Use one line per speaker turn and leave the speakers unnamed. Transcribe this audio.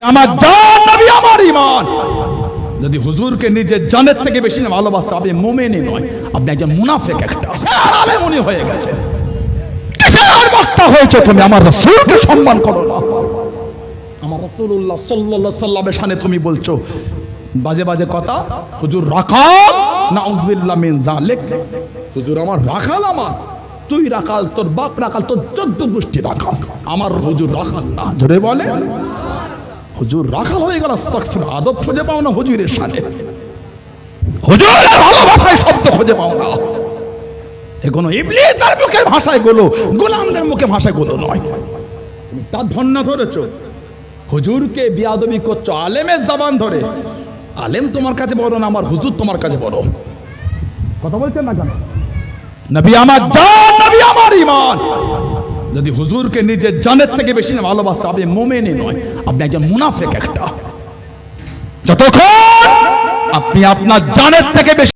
আমার জান নবী আমার ঈমান। যদি হুজুরকে নিজের জানের থেকে বেশি না ভালোবাসতে, আপনি মুমিনই নয়, আপনি একজন মুনাফিক। একটা আলেম উনি হয়ে গেছেন, কিসের বক্তা হয়েছে তুমি? আমার রাসূলকে সম্মান করো না। আমার রাসূলুল্লাহ সাল্লাল্লাহু আলাইহি সাল্লামের শানে তুমি বলছো বাজে বাজে কথা। হুজুর রাখাল, নাউযুবিল্লাহ মিন যালিক। হুজুর আমার রাখাল, আমার তুই রাখাল, তোর বাপ রাখাল, তোর 14 গোষ্ঠী রাখাল, আমার হুজুর রাখাল না। জোরে বলে হুজুর রাখাল হয়ে গেল। আস্তাগফিরুল্লাহ, আদব খুঁজে পাও না হুজুরের শানে, হুজুরের ভালোবাসায় শব্দ খুঁজে পাও না। এগুলো ইবলিসের মুখের ভাষায় গুলো, গোলামদের মুখে ভাষায় গুলো নয়। তুমি তার ধন্য ধরেছো, হুজুরকে বিয়াদবি করছো আলেমের জবান ধরে। আলেম তোমার কাছে বড় না, আমার হুজুর তোমার কাছে বড়। কথা বলছেন না কেন? নবী আমার জান, নবী আমার ঈমান। যদি হুজুরকে নিজের জানের থেকে বেশি না ভালোবাসতে, আপনি মুমিনই নয়, আপনি একজন মুনাফিক। একটা যতক্ষণ আপনি আপনার জানের থেকে বেশি